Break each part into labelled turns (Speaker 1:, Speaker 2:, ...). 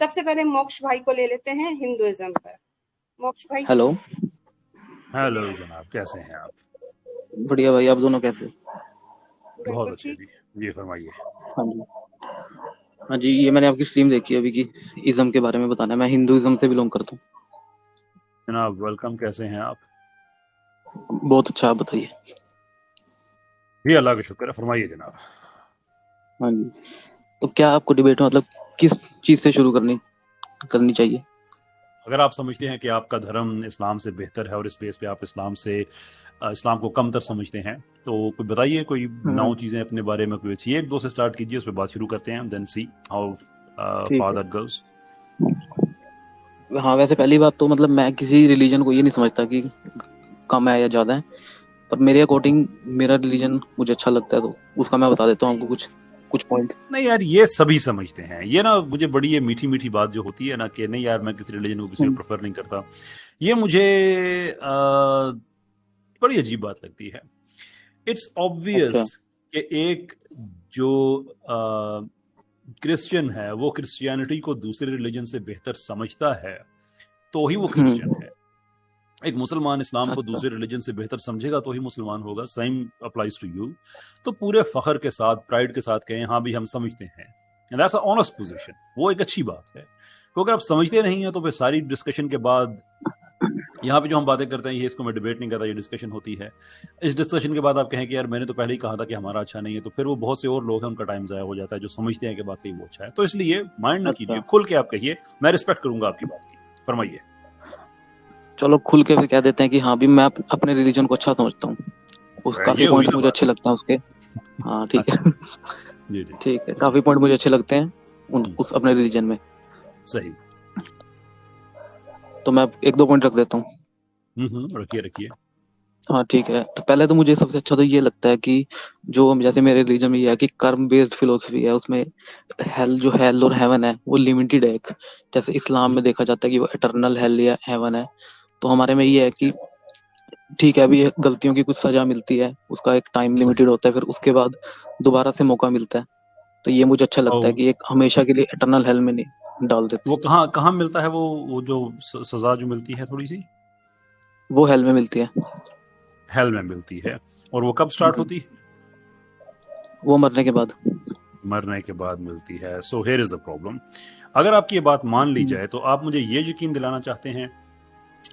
Speaker 1: सबसे पहले मोक्ष भाई को ले लेते हैं हिंदुइज्म पर। मोक्ष भाई।
Speaker 2: हेलो।
Speaker 3: हेलो जनाब, कैसे हैं आप?
Speaker 2: बढ़िया भाई, आप दोनों कैसे?
Speaker 3: बहुत
Speaker 1: बिल्कुल
Speaker 3: अच्छे
Speaker 1: ठीक।
Speaker 3: जी, ये फरमाइए।
Speaker 2: हाँ जी। हाँ जी, ये मैंने आपकी स्ट्रीम देखी है अभी की। इज्म के बारे में बताना है। मैं हिंदुइज्म से बिलोंग करता
Speaker 3: जनाब वेलकम, कैसे हैं आप?
Speaker 2: हूँ। बहुत अच्छा, आप बताइए।
Speaker 3: जी अल्लाह का शुक्र है, फरमाइए जनाब।
Speaker 2: हाँ जी। तो क्या आपको डिबेट मतलब किस चीज से शुरू करनी करनी चाहिए?
Speaker 3: अगर आप समझते हैं कि आपका धर्म इस्लाम से बेहतर है और इस बेस पे आप इस्लाम को कमतर समझते हैं, तो कोई बताइए, कोई
Speaker 2: हाँ,
Speaker 3: 9 चीज़ें अपने बारे में कोई अच्छी 1-2 से स्टार्ट कीजिए, उस पर बात शुरू करते हैं, देन सी हाउ
Speaker 2: ठीक
Speaker 3: फार
Speaker 2: है।
Speaker 3: दैट गोes।
Speaker 2: हाँ, वैसे पहली बात तो मतलब मैं किसी रिलीजन को ये नहीं समझता कि कम है या ज्यादा है, पर मेरे अकॉर्डिंग मेरा रिलीजन मुझे अच्छा लगता है, तो उसका मैं बता देता हूँ आपको कुछ कुछ पॉइंट्स।
Speaker 3: नहीं यार, ये सभी समझते हैं। ये ना मुझे बड़ी ये मीठी मीठी बात जो होती है ना कि नहीं यार मैं किसी रिलीजन को किसी को प्रेफर नहीं करता, ये मुझे बड़ी अजीब बात लगती है। इट्स ऑब्वियस
Speaker 2: अच्छा।
Speaker 3: कि एक जो क्रिश्चियन है वो क्रिश्चियनिटी को दूसरे रिलीजन से बेहतर समझता है तो ही वो क्रिश्चियन है। एक मुसलमान इस्लाम को
Speaker 2: अच्छा।
Speaker 3: दूसरे रिलीजन से बेहतर समझेगा तो ही मुसलमान होगा। Same applies to you. तो पूरे फखर के साथ, प्राइड के साथ कहें हाँ भी हम समझते हैं, and that's a honest position, वो एक अच्छी बात है। क्योंकि आप समझते नहीं है तो फिर सारी डिस्कशन के बाद यहाँ पे जो हम बातें करते हैं, ये इसको मैं डिबेट नहीं करता, ये डिस्कशन होती है। इस डिस्कशन के बाद आप कहें कि यार मैंने तो पहले ही कहा था कि हमारा अच्छा नहीं है, तो फिर वो बहुत से और लोग हैं उनका टाइम जाया हो जाता है जो समझते हैं कि वाकई वो अच्छा है। तो इसलिए माइंड ना कीजिए,
Speaker 2: अच्छा,
Speaker 3: खुल के आप कहिए, मैं रिस्पेक्ट करूंगा आपकी बात की। फरमाइए।
Speaker 2: चलो खुल के फिर कह देते हैं कि हाँ भी मैं अपने रिलीजन को अच्छा समझता हूँ। उस
Speaker 3: ये
Speaker 2: काफी
Speaker 3: हुई
Speaker 2: पॉइंट्स
Speaker 3: ना
Speaker 2: मुझे
Speaker 3: बात।
Speaker 2: अच्छे लगते हैं उसके। हाँ ठीक
Speaker 3: अच्छा।
Speaker 2: है।
Speaker 3: जी जी।
Speaker 2: ठीक है, काफी पॉइंट मुझे अच्छे लगते हैं उस अपने रिलीजन में।
Speaker 3: सही।
Speaker 2: तो मैं एक दो पॉइंट रख देता हूँ।
Speaker 3: रखिए रखिए।
Speaker 2: हाँ ठीक है, तो पहले तो मुझे सबसे अच्छा तो ये लगता है कि जो जैसे मेरे रिलीजन में ये है कि कर्म बेस्ड फिलोसफी है, उसमें हेल और हेवन है वो लिमिटेड है एक। जैसे इस्लाम में देखा जाता है कि वो इटर्नल हेल या हेवन है, तो हमारे में ये है कि ठीक है, अभी ये गलतियों की कुछ सजा मिलती है, उसका एक टाइम
Speaker 3: सही।
Speaker 2: लिमिटेड होता है, फिर उसके बाद दोबारा से मौका मिलता है। तो ये मुझे अच्छा लगता है
Speaker 3: और
Speaker 2: कि एक हमेशा के लिए इटर्नल हेल में नहीं डाल देते।
Speaker 3: वो कहाँ कहाँ मिलता है, वो जो सजा जो मिलती है थोड़ी सी
Speaker 2: वो हेल में मिलती है।
Speaker 3: हेल में मिलती है। और वो कब स्टार्ट होती है?
Speaker 2: वो मरने के बाद।
Speaker 3: मरने के बाद मिलती है। So here is the problem. अगर आपकी ये बात मान ली जाए तो आप मुझे ये यकीन दिलाना चाहते हैं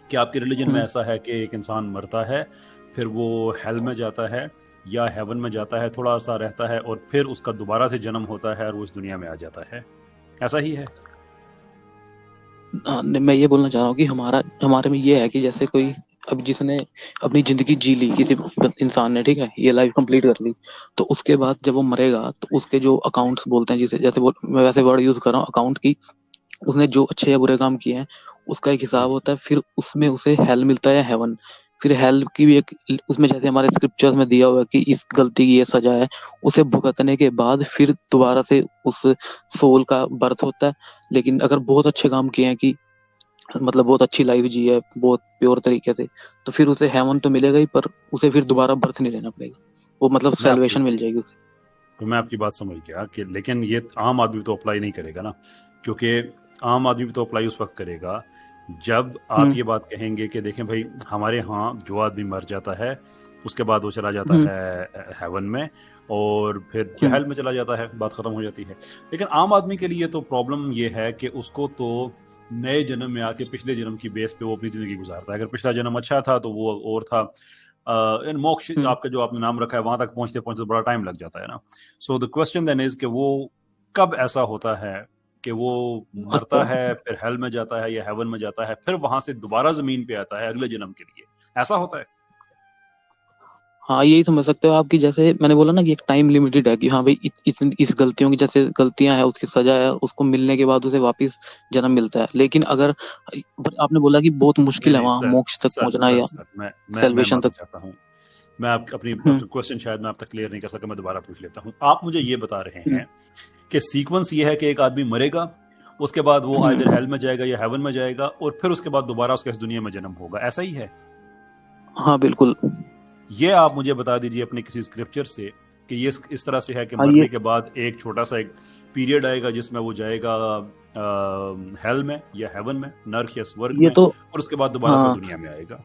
Speaker 3: कि आपके रिलीजन में ऐसा है कि एक इंसान मरता है, फिर वो हेल में जाता है या हेवन में जाता है, थोड़ा सा रहता है और फिर उसका दोबारा से जन्म होता है और वो इस दुनिया में आ जाता है, ऐसा ही है?
Speaker 2: हाँ, मैं ये बोलना चाह रहा हूँ कि हमारे में ये है कि जैसे कोई अब जिसने अपनी जिंदगी जी ली, किसी इंसान ने, ठीक है, ये लाइफ कंप्लीट कर ली, तो उसके बाद जब वो मरेगा तो उसके जो अकाउंट्स बोलते हैं, जिसे जैसे मैं वैसे वर्ड यूज कर रहा हूँ अकाउंट की, उसने जो अच्छे या बुरे काम किए हैं उसका एक हिसाब होता है, फिर उसमें उसे हेल मिलता है या हेवन। फिर हेल की भी एक उसमें जैसे हमारे स्क्रिप्चर्स में दिया हुआ है कि इस गलती की ये सजा है, उसे भुगतने के बाद फिर दोबारा से उस सोल का बर्थ होता है। लेकिन अगर बहुत अच्छे काम किए हैं कि मतलब बहुत अच्छी लाइफ जी है बहुत प्योर तरीके से, तो फिर उसे हेवन तो मिलेगा ही, पर उसे फिर दोबारा बर्थ नहीं लेना पड़ेगा, वो मतलब
Speaker 3: मैं आपकी
Speaker 2: सेल्वेशन मिल जाएगी उसे।
Speaker 3: तो मैं आपकी बात समझ गया कि लेकिन ये आम आदमी तो अप्लाई नहीं करेगा ना, क्योंकि आम आदमी भी तो अप्लाई उस वक्त करेगा जब आप
Speaker 2: हम्म।
Speaker 3: ये बात कहेंगे कि देखें भाई, हमारे यहाँ जो आदमी मर जाता है उसके बाद वो चला जाता
Speaker 2: हम्म।
Speaker 3: है हेवन में और फिर
Speaker 2: हम्म।
Speaker 3: हेल में चला जाता है, बात खत्म हो जाती है। लेकिन आम आदमी के लिए तो प्रॉब्लम ये है कि उसको तो नए जन्म में आके पिछले जन्म की बेस पे वो अपनी जिंदगी गुजारता है। अगर पिछला जन्म अच्छा था तो वो और था। इन मोक्ष
Speaker 2: हम्म।
Speaker 3: आपका जो आपने नाम रखा है वहां तक पहुंचते पहुंचते बड़ा टाइम लग जाता है ना। So the question then is कि वो कब ऐसा होता है कि वो मरता
Speaker 2: अच्छा।
Speaker 3: है, फिर हेल में जाता है या हेवन में जाता है, फिर वहां से दोबारा जमीन पे आता है अगले जन्म के लिए, ऐसा होता है?
Speaker 2: हाँ, यही समझ सकते हो आप कि जैसे मैंने बोला ना कि एक टाइम लिमिटेड है कि हाँ भाई इस गलतियों की जैसे गलतियां हैं उसकी सजा है, उसको मिलने के बाद उसे वापस जन्म मिलता है। लेकिन अगर पर आपने बोला कि बहुत
Speaker 3: नहीं
Speaker 2: मुश्किल है
Speaker 3: नहीं
Speaker 2: वहां
Speaker 3: सर,
Speaker 2: मोक्ष तक
Speaker 3: सर
Speaker 2: पहुंचना
Speaker 3: सर
Speaker 2: या
Speaker 3: सर मैं
Speaker 2: सेल्वेशन
Speaker 3: माफी
Speaker 2: तक।
Speaker 3: चाहता हूँ। मैं अपनी
Speaker 2: हम्म।
Speaker 3: क्वेश्चन शायद मैं आप तक क्लियर नहीं कर सका, मैं दोबारा पूछ लेता हूँ। आप मुझे ये बता रहे
Speaker 2: हम्म।
Speaker 3: हैं कि सीक्वेंस ये है कि एक आदमी मरेगा, उसके बाद वो आइदर
Speaker 2: हम्म।
Speaker 3: हेल में जाएगा या हेवन में जाएगा और फिर उसके बाद दोबारा उसका इस दुनिया में जन्म होगा, ऐसा ही है?
Speaker 2: हाँ बिल्कुल।
Speaker 3: ये आप मुझे बता दीजिए अपने किसी स्क्रिप्चर से कि ये इस तरह से है कि
Speaker 2: हाँ
Speaker 3: मरने
Speaker 2: ये
Speaker 3: के बाद एक छोटा सा एक पीरियड आएगा जिसमें वो जाएगा हेल में या हेवन में, नर्क या स्वर्ग
Speaker 2: ये
Speaker 3: में,
Speaker 2: तो
Speaker 3: और उसके बाद दोबारा से
Speaker 2: हाँ
Speaker 3: दुनिया में आएगा।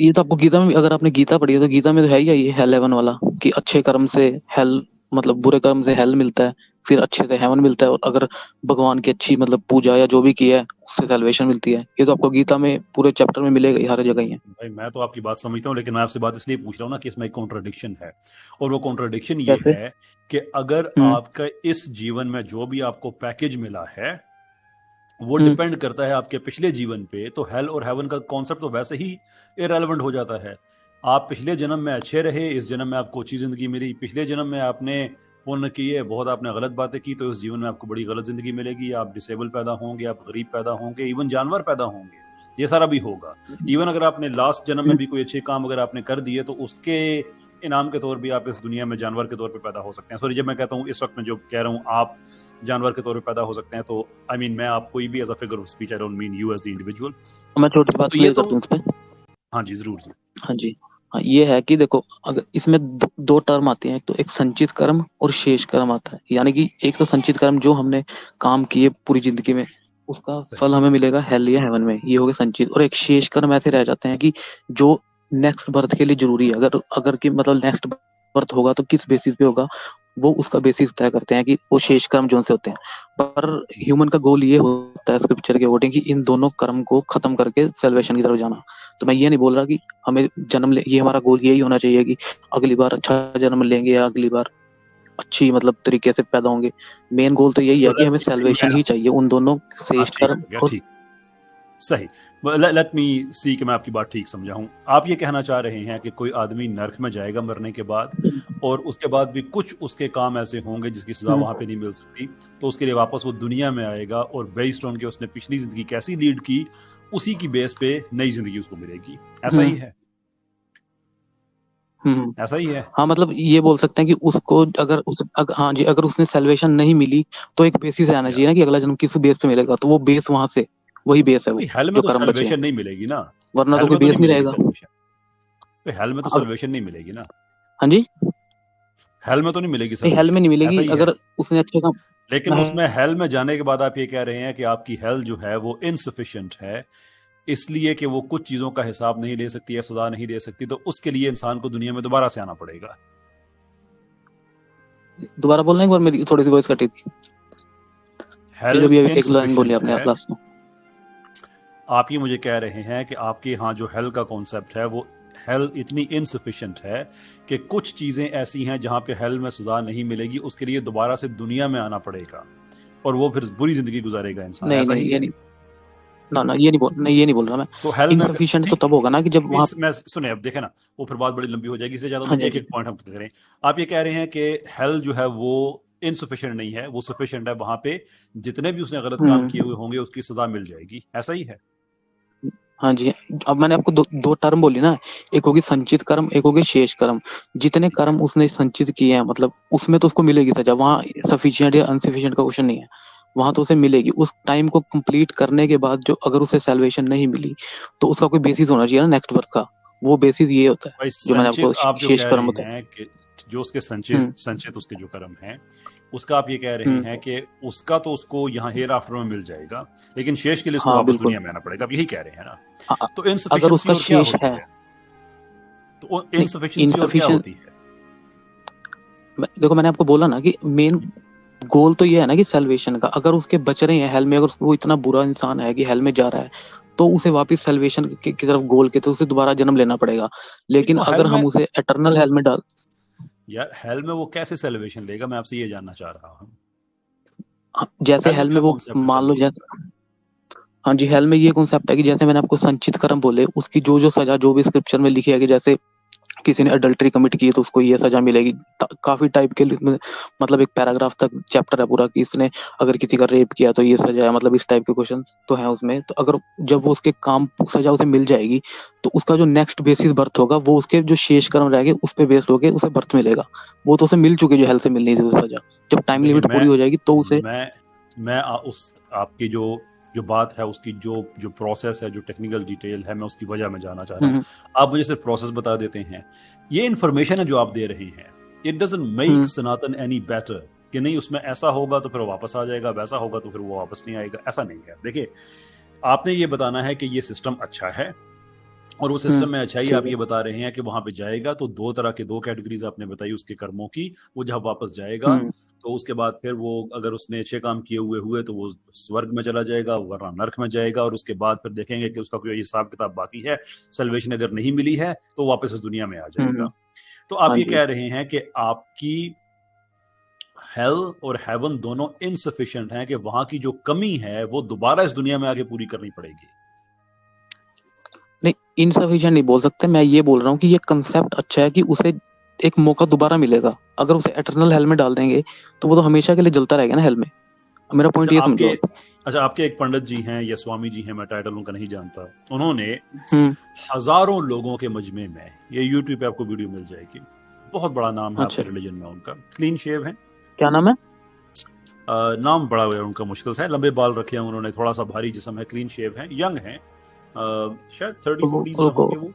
Speaker 2: ये तो आपको गीता में, अगर आपने गीता पढ़ी है तो गीता में तो है ही ये हेल हेवन वाला, कि अच्छे कर्म से हेल, मतलब बुरे कर्म से हेल मिलता है, फिर अच्छे से हेवन मिलता है, और अगर भगवान की अच्छी मतलब पूजा या जो भी किया है उससे सैल्वेशन मिलती है। ये तो आपको गीता में पूरे चैप्टर में मिलेगा ही, हर जगह ही है।
Speaker 3: भाई मैं तो आपकी बात समझता हूँ, लेकिन मैं आपसे बात इसलिए पूछ रहा हूँ ना कि इसमें एक कॉन्ट्रडिक्शन है, और वो कॉन्ट्रडिक्शन ये
Speaker 2: कैसे?
Speaker 3: है कि अगर
Speaker 2: हम्म
Speaker 3: आपका इस जीवन में जो भी आपको पैकेज मिला है वो
Speaker 2: हम्म
Speaker 3: डिपेंड करता है आपके पिछले जीवन पे, तो हेल और हेवन का कॉन्सेप्ट तो वैसे ही इरेलेवेंट हो जाता है। आप पिछले जन्म में अच्छे रहे, इस जन्म में आपको अच्छी जिंदगी मिली, पिछले जन्म में आपने पुण्य किए, बहुत आपने गलत बातें की, तो इस जीवन में आपको बड़ी गलत जिंदगी मिलेगी, आप डिसेबल पैदा होंगे, आप गरीब पैदा होंगे, इवन जानवर पैदा होंगे, ये सारा भी होगा। इवन अगर आपने लास्ट जन्म में भी कोई अच्छे काम अगर आपने कर दिए तो उसके इनाम के तौर भी आप इस दुनिया में जानवर के तौर पे पैदा हो सकते हैं। सॉरी, जब मैं कहता हूँ इस वक्त में जो कह रहा हूँ आप जानवर के तौर पे पैदा हो सकते हैं, तो आई मीन मैं आप कोई भी as a figure of speech, I don't mean you as the individual.
Speaker 2: मैं छोटी बात
Speaker 3: तो ये
Speaker 2: क्लियर कर
Speaker 3: तो
Speaker 2: दूं इस पे।
Speaker 3: हाँ जी, जरूर जी।
Speaker 2: हाँ जी। हाँ ये है कि देखो, अगर इसमें दो टर्म आते हैं, एक तो एक संचित कर्म और शेष कर्म आता है। यानी कि एक तो संचित कर्म जो हमने काम किए पूरी जिंदगी में, उसका फल हमें मिलेगा हेल या हेवन में, ये हो गए संचित। और एक शेष कर्म ऐसे रह जाते हैं कि जो नेक्स्ट बर्थ के लिए जरूरी है। अगर अगर कि मतलब नेक्स्ट बर्थ होगा तो किस बेसिस पे होगा, वो उसका बेसिस तय करते हैं कि वो शेष कर्म जो से होते हैं। पर ह्यूमन का गोल ये होता है स्क्रिप्चर के अकॉर्डिंग कि इन दोनों कर्म को खत्म करके सेल्वेशन की तरफ जाना। तो मैं ये नहीं बोल रहा कि हमें जन्म ले, ये हमारा गोल यही होना चाहिए कि अगली बार अच्छा जन्म लेंगे या अगली बार अच्छी मतलब तरीके से पैदा होंगे। मेन गोल तो यही है कि हमें सेल्वेशन ही चाहिए, उन दोनों
Speaker 3: हाँ
Speaker 2: शेष
Speaker 3: ठीक
Speaker 2: कर्म
Speaker 3: हो गया,
Speaker 2: और
Speaker 3: ठीक, सही। लेट मी सी कि मैं आपकी बात ठीक समझा हूं। आप ये कहना चाह रहे हैं कि कोई आदमी नर्क में जाएगा मरने के बाद, और उसके बाद भी कुछ उसके काम ऐसे होंगे जिसकी सजा वहां पे नहीं मिल सकती, तो उसके लिए वापस वो दुनिया में आएगा, और बेस्ड ऑन के उसने पिछली जिंदगी कैसी लीड की, उसी की बेस पे नई जिंदगी उसको मिलेगी। ऐसा ही है, ऐसा ही है।
Speaker 2: हाँ मतलब ये बोल सकते हैं कि उसको हाँ जी, अगर उसने सेल्वेशन नहीं मिली तो एक बेसिस रहना चाहिए ना कि अगला जन्म किस बेस पे मिलेगा, तो वो बेस वहां से वही बेस है वो,
Speaker 3: हेल में
Speaker 2: जो
Speaker 3: तो
Speaker 2: कर्म बचे हैं।
Speaker 3: सेल्वेशन नहीं मिलेगी ना,
Speaker 2: वरना तो
Speaker 3: हेल
Speaker 2: कोई
Speaker 3: में तो
Speaker 2: बेस
Speaker 3: नहीं
Speaker 2: नहीं
Speaker 3: मिलेगी
Speaker 2: रहेगा।
Speaker 3: सेल्वेशन, तो हेल में तो
Speaker 2: अब
Speaker 3: सेल्वेशन नहीं मिलेगी ना,
Speaker 2: हाँ जी,
Speaker 3: हेल में तो नहीं मिलेगी
Speaker 2: नहीं हेल में
Speaker 3: सेल्वेशन,
Speaker 2: नहीं
Speaker 3: ऐसा
Speaker 2: मिलेगी
Speaker 3: ही है।
Speaker 2: अगर उसने अच्छे काम।
Speaker 3: लेकिन
Speaker 2: मैं
Speaker 3: उसमें हेल में जाने के बाद आप ये कह रहे हैं कि आपकी हेल जो है वो इनसफिशिएंट है, इसलिए कि वो कुछ चीजों का हिसाब नहीं ले सकती है, सजा नहीं दे सकती, तो उसके लिए इंसान को दुनिया में दोबारा से आना पड़ेगा।
Speaker 2: दोबारा बोलना एक बार, मेरी थोड़ी सी वॉइस कटी थी। ये
Speaker 3: हेल
Speaker 2: जो भी एक लाइन बोली
Speaker 3: इनसफिशिएंट
Speaker 2: आपने
Speaker 3: है।
Speaker 2: लास्ट में।
Speaker 3: आप ये मुझे कह रहे हैं कि आपके यहाँ जो हेल का कॉन्सेप्ट है वो हेल इतनी इनसफिशिएंट है कि कुछ चीजें ऐसी हैं जहां पे हेल में सजा नहीं मिलेगी, उसके लिए दोबारा से दुनिया में आना पड़ेगा, और वो फिर बुरी जिंदगी गुजारेगा इंसान।
Speaker 2: नहीं
Speaker 3: ऐसा
Speaker 2: नहीं
Speaker 3: ही
Speaker 2: ये
Speaker 3: है।
Speaker 2: नहीं, ना ये नहीं बोल रहा मैं।
Speaker 3: तो हेल में
Speaker 2: इनसफिशिएंट तो
Speaker 3: ठीक,
Speaker 2: तब होगा ना कि जब वहां।
Speaker 3: मैं सुने, अब देखे ना, वो फिर बात बड़ी लंबी हो जाएगी, इसलिए ज्यादा
Speaker 2: हाँ जी, हाँ
Speaker 3: एक
Speaker 2: जी।
Speaker 3: एक पॉइंट हम करें। आप ये कह रहे हैं कि हेल जो है वो इनसफिशिएंट नहीं है, वो सफिशिएंट है, वहां पे जितने भी उसने गलत काम किए हुए होंगे उसकी सजा मिल जाएगी। ऐसा ही है।
Speaker 2: हाँ जी। अब मैंने आपको दो टर्म बोली ना, एक होगी संचित कर्म, एक होगी शेष कर्म। जितने कर्म उसने संचित किए हैं मतलब उसमें तो उसको मिलेगी सजा, वहाँ सफिशिएंट या अनसफिशिएंट का क्वेश्चन नहीं है, वहां तो उसे मिलेगी। उस टाइम को कंप्लीट करने के बाद जो अगर उसे सैल्वेशन नहीं मिली तो उसका कोई बेसिस होना चाहिए ना नेक्स्ट बर्थ का। वो बेसिस ये होता है
Speaker 3: भाई
Speaker 2: जो मैंने आपको
Speaker 3: संचित आप जो
Speaker 2: शेष
Speaker 3: कह
Speaker 2: कर्म
Speaker 3: रहे
Speaker 2: बताया।
Speaker 3: हैं कि जो उसके संचित संचित उसके जो कर्म हैं, उसका आप ये कह रहे हैं कि उसका तो उसको यहाँ हेयर आफ्टर में मिल जाएगा, लेकिन शेष के लिए उसको
Speaker 2: हाँ
Speaker 3: वापस
Speaker 2: बिल्कुल।
Speaker 3: दुनिया में आना पड़ेगा। आप यही कह रहे हैं ना?
Speaker 2: हाँ,
Speaker 3: तो
Speaker 2: अगर
Speaker 3: इनसफिशिएंसी
Speaker 2: उसका
Speaker 3: और क्या
Speaker 2: शेष
Speaker 3: होती
Speaker 2: है,
Speaker 3: है? तो इनसफिशिएंसी और क्या
Speaker 2: इनसफिशिएंट,
Speaker 3: होती है?
Speaker 2: देखो मैंने आपको बोला ना कि मेन गोल तो ये है ना कि सेल्वेशन का। अगर उसके बच रहे हैं हेल में, अगर वो इतना बुरा इंसान है कि हेल में जा रहा है, तो उसे वापस सेल्वेशन की तरफ गोल के तो उसे दोबारा जन्म लेना पड़ेगा। लेकिन
Speaker 3: तो
Speaker 2: अगर
Speaker 3: हेल में,
Speaker 2: हम उसे एटर्नल हेल में डाल,
Speaker 3: यार हेल में वो कैसे सेलिब्रेशन लेगा? मैं आपसे ये जानना चाह रहा हूँ।
Speaker 2: जैसे
Speaker 3: हेल में
Speaker 2: हेल में
Speaker 3: क्या
Speaker 2: वो
Speaker 3: कॉन्सेप्ट है
Speaker 2: मान लो
Speaker 3: सेलिब्रेशन
Speaker 2: जैसे,
Speaker 3: का?
Speaker 2: हाँ जी, हेल में ये कॉन्सेप्ट है कि जैसे मैंने आपको संचित कर्म बोले, उसकी जो जो सजा जो भी स्क्रिप्चर में लिखी है कि जैसे किसी ने अडल्ट्री कमिट की है तो उसको ये सजा मिलेगी। काफी टाइप के मतलब एक पैराग्राफ तक चैप्टर है पूरा कि इसने अगर किसी का रेप किया तो ये सजा है, मतलब इस टाइप के क्वेश्चन तो है उसमें। तो अगर जब वो उसके काम सजा उसे मिल जाएगी तो उसका जो नेक्स्ट बेसिस बर्थ होगा वो उसके जो शेष कर्म रहेंगे उस पर बेस्ड होकर उसे बर्थ मिलेगा। वो तो उसे मिल चुकी जो हेल से मिलनी थी सजा, जब टाइम
Speaker 3: देखिए
Speaker 2: लिमिट पूरी हो जाएगी तो उसे।
Speaker 3: मैं उस आपकी जो बात है उसकी जो प्रोसेस है, जो टेक्निकल डिटेल है, मैं उसकी वजह में जानना चाह रहा हूँ। आप मुझे सिर्फ प्रोसेस बता देते हैं। ये इन्फॉर्मेशन है जो आप दे रहे हैं, it doesn't make Sanatan any better कि नहीं उसमें ऐसा होगा तो फिर वो वापस आ जाएगा, वैसा होगा तो फिर वो वापस नहीं आएगा, ऐसा नहीं है। देखिए, आपने ये बताना है कि ये सिस्टम अच्छा है, और वो सिस्टम में अच्छाई आप ये बता रहे हैं कि वहां पे जाएगा तो दो तरह के, दो कैटेगरीज आपने बताई उसके कर्मों की। वो जब वापस जाएगा तो उसके बाद फिर वो अगर उसने अच्छे काम किए हुए तो वो स्वर्ग में चला जाएगा, वरना नरक में जाएगा, और उसके बाद फिर देखेंगे कि उसका कोई हिसाब किताब बाकी है, सल्वेशन अगर नहीं मिली है तो वापस इस दुनिया में आ जाएगा। तो आप ये कह रहे हैं कि आपकी हेल और हेवन दोनों इनसफिशिएंट हैं, कि वहां की जो कमी है वो दोबारा इस दुनिया में आके पूरी करनी पड़ेगी।
Speaker 2: नहीं, इनसफिशिएंट नहीं बोल सकते, मैं ये बोल रहा हूँ कि ये कंसेप्ट अच्छा है कि उसे एक मौका दोबारा मिलेगा। अगर उसे एटर्नल हेल में डाल देंगे तो वो तो हमेशा के लिए जलता रहेगा ना हेल में। मेरा पॉइंट ये समझो।
Speaker 3: अच्छा, आपके एक पंडित जी हैं या स्वामी जी हैं, मैं टाइटल उनका नहीं जानता, उन्होंने हजारों लोगों के मजमे में, ये यूट्यूब पे आपको वीडियो मिल जाएगी, बहुत बड़ा नाम है आपके रिलीजन में उनका, क्लीन शेव है।
Speaker 2: क्या नाम है?
Speaker 3: नाम बड़ा है उनका, मुश्किल से, लंबे बाल रखे हैं उन्होंने, थोड़ा सा भारी जिस्म है, क्लीन शेव है, यंग है, शायद 30-40s में होंगे वो।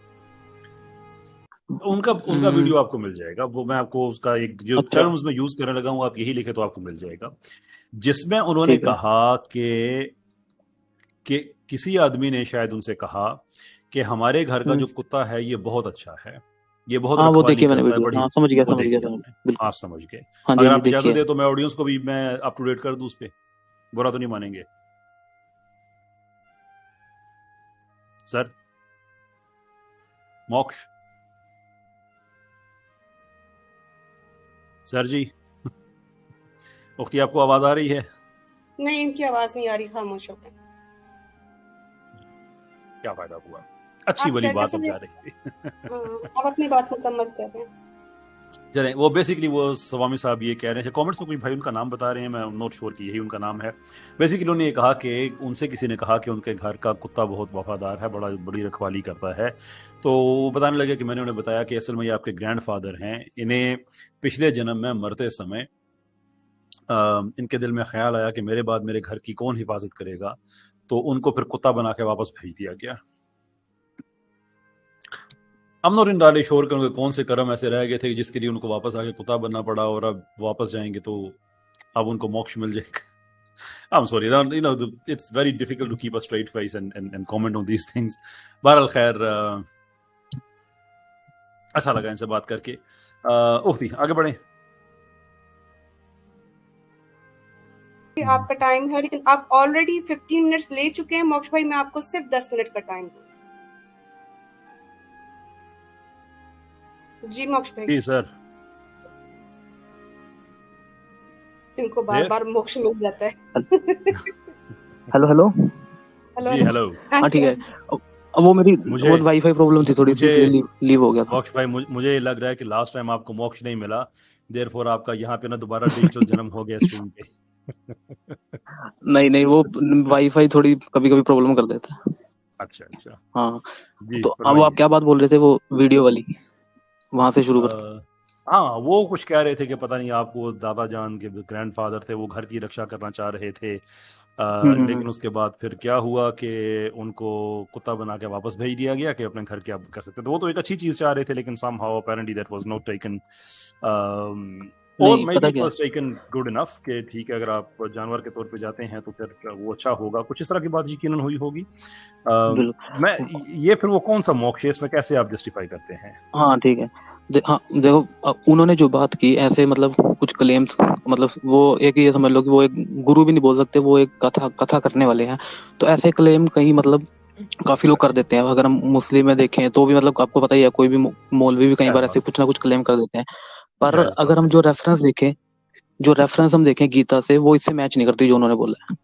Speaker 3: उनका वीडियो आपको मिल जाएगा, वो मैं आपको उसका एक जो टर्म्स में यूज करने लगा हूं, आप यही लिखे तो आपको मिल जाएगा, जिसमें उन्होंने कहा कि किसी आदमी ने शायद उनसे कहा कि हमारे घर का जो कुत्ता है ये बहुत अच्छा है, ये बहुत रखवाली करता है, बड़ी।
Speaker 2: समझ गया,
Speaker 3: आप समझ गए। अगर आप इजाजत दे तो मैं ऑडियंस को भी मैं अप टू डेट कर दूं उस पे, बुरा तो नहीं मानेंगे सर? मोक्ष सर जी, उख्ती आपको आवाज आ रही है?
Speaker 1: नहीं, इनकी आवाज नहीं आ रही, खामोश हो गए।
Speaker 3: क्या फायदा हुआ, अच्छी वाली बात अब जा रही है।
Speaker 1: आप अपनी बात मुकम्मल कर रहे हैं।
Speaker 3: चलें, वो बेसिकली वो स्वामी साहब ये कह रहे हैं, कमेंट्स में कोई भाई उनका नाम बता रहे हैं, मैं नॉट श्योर कि यही उनका नाम है। बेसिकली उन्होंने ये कहा कि उनसे किसी ने कहा कि उनके घर का कुत्ता बहुत वफादार है, बड़ी रखवाली करता है, तो वो बताने लगे कि मैंने उन्हें बताया कि असल में ये आपके ग्रैंडफादर हैं, इन्हें पिछले जन्म में मरते समय इनके दिल में ख्याल आया कि मेरे बाद मेरे घर की कौन हिफाजत करेगा, तो उनको फिर कुत्ता बना के वापस भेज दिया गया। अमनोर इन डाले शोर कर कौन से कर्म ऐसे रह गए थे जिसके लिए उनको वापस आके कुत्ता बनना पड़ा, और अब वापस जाएंगे तो अब उनको मोक्ष मिल जाएगा। I'm sorry, you know, it's very difficult to keep a straight face and comment on these things. बहरहाल खैर, अच्छा लगा इनसे बात करके। उफ्ती आगे बढ़े।
Speaker 1: आपका टाइम है, लेकिन आप ऑलरेडी 15 मिनट्स ले चुके हैं मोक्ष भाई, मैं आपको सिर्फ 10 मिनट का टाइम दूंगा। जी मोक्ष भाई।
Speaker 3: जी सर।
Speaker 1: इनको बार बार मोक्ष मिल जाता है।
Speaker 2: हेलो हेलो
Speaker 3: जी हेलो।
Speaker 2: हाँ ठीक है, वो मेरी बहुत वाईफाई प्रॉब्लम थी थोड़ी सी, इसलिए लीव हो गया था।
Speaker 3: मोक्ष भाई, मुझे लग रहा है कि लास्ट टाइम आपको मोक्ष नहीं मिला, देयरफॉर आपका यहाँ पे ना दोबारा डिजिटल जन्म हो गया स्ट्रीम पे।
Speaker 2: नहीं, वो वाईफाई थोड़ी कभी कभी प्रॉब्लम कर देता है।
Speaker 3: अच्छा
Speaker 2: हाँ, तो अब आप क्या बात बोल रहे थे, वो वीडियो वाली, वहां से शुरू कर।
Speaker 3: हाँ, वो कुछ कह रहे थे कि पता नहीं आपको दादा जान के ग्रैंडफादर थे, वो घर की रक्षा करना चाह रहे थे, लेकिन उसके बाद फिर क्या हुआ कि उनको कुत्ता बना के वापस भेज दिया गया कि अपने घर क्या कर सकते थे। वो तो एक अच्छी चीज चाह रहे थे, लेकिन somehow apparently that was not taken और maybe it was taken good enough कि ठीक है, अगर आप जानवर के तौर पे जाते हैं तो फिर वो अच्छा होगा, कुछ इस तरह की बात यकीनन हुई होगी। मैं ये फिर वो कौन सा मोक्ष है, इसमें कैसे आप जस्टिफाई करते हैं?
Speaker 2: हाँ ठीक है, हाँ देखो, उन्होंने जो बात की ऐसे मतलब कुछ क्लेम्स, मतलब वो एक ये समझ लो कि वो एक गुरु भी नहीं बोल सकते, वो एक कथा करने वाले हैं, तो ऐसे क्लेम कहीं मतलब काफी लोग कर देते हैं। अगर हम मुस्लिम में देखें तो भी मतलब आपको पता ही है, कोई भी मौलवी भी कई बार ऐसे कुछ ना कुछ क्लेम कर देते हैं, पर अगर हम जो रेफरेंस हम देखें गीता से, वो इससे मैच नहीं करती जो उन्होंने बोला है।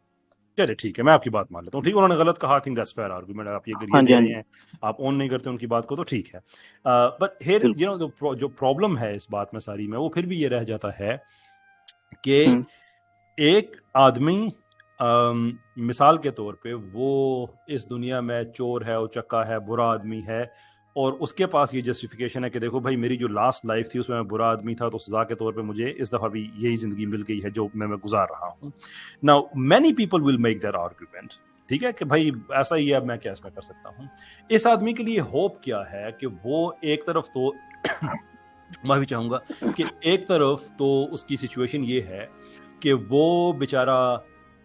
Speaker 3: चलिए ठीक है, मैं आपकी बात मान लेता हूँ, ठीक, उन्होंने गलत कहा, I think that's fair argument, आप ये दे रहे हैं, आप ऑन नहीं करते उनकी बात को तो ठीक है। बट हियर यू नो जो प्रॉब्लम है इस बात में सारी में, वो फिर भी ये रह जाता है कि एक आदमी मिसाल के तौर पे वो इस दुनिया में चोर है, उचक्का है, बुरा आदमी है, और उसके पास ये जस्टिफिकेशन है कि देखो भाई, मेरी जो लास्ट लाइफ थी उसमें मैं बुरा आदमी था, तो सजा के तौर पे मुझे इस दफा भी यही जिंदगी मिल गई है जो मैं गुजार रहा हूँ। Now many people will make that argument, ठीक है, कि भाई ऐसा ही है, अब मैं क्या इसमें कर सकता हूँ। इस आदमी के लिए होप क्या है कि वो एक तरफ तो मैं भी चाहूंगा कि एक तरफ तो उसकी सिचुएशन ये है कि वो बेचारा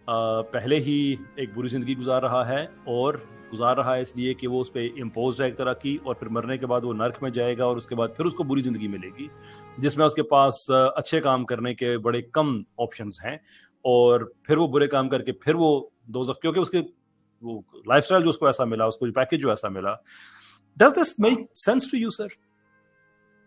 Speaker 3: पहले ही एक बुरी जिंदगी गुजार रहा है, और गुजार रहा है इसलिए कि वो उस पर इम्पोज है एक तरह की, और फिर मरने के बाद वो नर्क में जाएगा और उसके बाद फिर उसको बुरी जिंदगी मिलेगी जिसमें उसके पास अच्छे काम करने के बड़े कम ऑप्शंस हैं, और फिर वो बुरे काम करके फिर वो दोज़ख, क्योंकि उसके वो लाइफस्टाइल जो उसको ऐसा मिला, उसको पैकेज जो ऐसा मिला। Does this make sense to you sir?